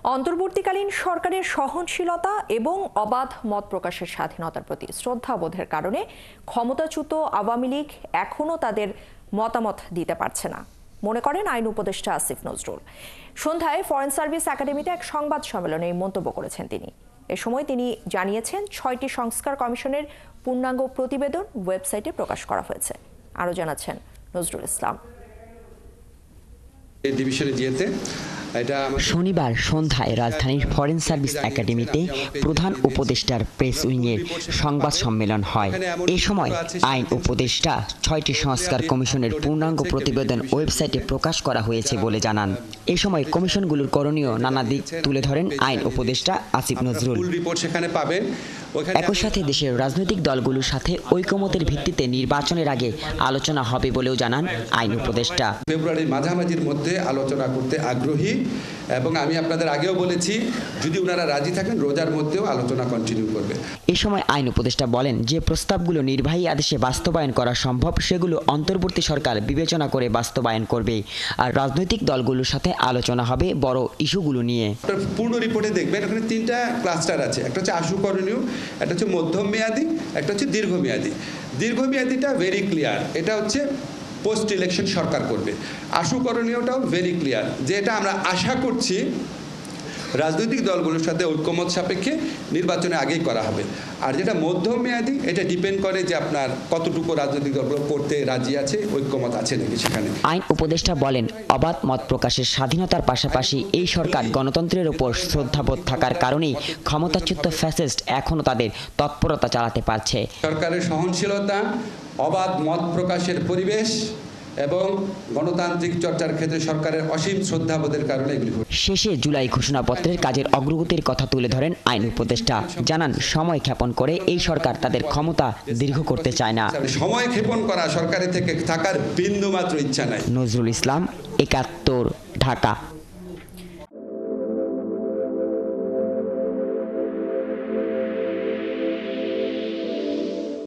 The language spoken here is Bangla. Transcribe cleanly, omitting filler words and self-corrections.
অন্তর্বর্তীকালীন সরকারের সহনশীলতা এবং অবাধ মত প্রকাশের স্বাধীনতার প্রতি শ্রদ্ধাবোধের কারণে ক্ষমতাচ্যুত আওয়ামী লীগ এখনও তাদের মতামত দিতে পারছে না মনে করেন আইন উপদেষ্টা আসিফ নজরুল। সন্ধ্যায় ফরেন সার্ভিস একাডেমিতে এক সংবাদ সম্মেলনে এই মন্তব্য করেছেন তিনি। এ সময় তিনি জানিয়েছেন 6টি সংস্কার কমিশনের পূর্ণাঙ্গ প্রতিবেদন ওয়েবসাইটে প্রকাশ করা হয়েছে। আরও জানাচ্ছেন নজরুল ইসলাম। শনিবার সন্ধ্যায় রাজধানীর ফরেন সার্ভিস একাডেমিতে প্রধান উপদেষ্টার প্রেস উইংয়ের সংবাদ সম্মেলন হয়। এ সময় আইন উপদেষ্টা 6টি সংস্কার কমিশনের পূর্ণাঙ্গ প্রতিবেদন ওয়েবসাইটে প্রকাশ করা হয়েছে বলে জানান। এ সময় কমিশনগুলোর করণীয় নানা দিক তুলে ধরেন আইন উপদেষ্টা আসিফ নজরুল। একই সাথে দেশের রাজনৈতিক দলগুলোর সাথে ঐকমত্যের ভিত্তিতে নির্বাচনের আগে আলোচনা হবে বলেও জানান আইন উপদেষ্টা। ফেব্রুয়ারির মাঝামাঝির মধ্যে আলোচনা করতে আগ্রহী এবং আমি আপনাদের আগেও বলেছি যদি ওনারা রাজি থাকেন রোজার মধ্যেও আলোচনা কন্টিনিউ করবে। এ সময় আইন উপদেষ্টা বলেন যে প্রস্তাবগুলো নির্বাহী আদেশে বাস্তবায়ন করা সম্ভব সেগুলো অন্তর্বর্তী সরকার বিবেচনা করে বাস্তবায়ন করবে, আর রাজনৈতিক দলগুলোর সাথে আলোচনা হবে বড় ইস্যুগুলো নিয়ে। পূর্ণ রিপোর্টে দেখবেন এখানে 3টা ক্লাস্টার আছে, একটা হচ্ছে আশু করণীয়, একটা হচ্ছে মধ্যম মেয়াদী, একটা হচ্ছে দীর্ঘমেয়াদী। দীর্ঘমেয়াদীটা ভেরি ক্লিয়ার, এটা হচ্ছে পোস্ট ইলেকশন সরকার করবে। আশু করণীয়টাও ভেরি ক্লিয়ার, যে এটা আমরা আশা করছি রাজনৈতিক দলগুলোর সাথে ঐক্যমত সাপেক্ষে নির্বাচনে আগেই করা হবে। আর যেটা মধ্যমেয়াদী এটা ডিপেন্ড করে যে আপনার কতটুকু রাজনৈতিক দলগুলো করতে রাজি আছে, ঐক্যমত আছে নাকি সেখানে। আইন উপদেষ্টা বলেন অবাধ মত প্রকাশের স্বাধীনতার পাশাপাশি এই সরকার গণতন্ত্রের উপর শ্রদ্ধাবোধ থাকার কারণেই ক্ষমতাচ্যুত ফ্যাসিস্ট এখনও তাদের তৎপরতা চালাতে পারছে। সরকারের সহনশীলতা, অবাধ মত প্রকাশের পরিবেশ এবং গণতান্ত্রিক চর্চার ক্ষেত্রে সরকারের অসীম শ্রদ্ধাবোধের কারণে এগুলি ঘটছে। শেষে জুলাই ঘোষণাপত্রের কাজের অগ্রগতির কথা তুলে ধরেন আইন উপদেষ্টা। জানান সময় ক্ষেপণ করে এই সরকার তাদের ক্ষমতা দীর্ঘ করতে চায় না। সময় ক্ষেপণ করা সরকারের থেকে থাকার বিন্দুমাত্র ইচ্ছা নাই। নজরুল ইসলাম, ৭১, ঢাকা।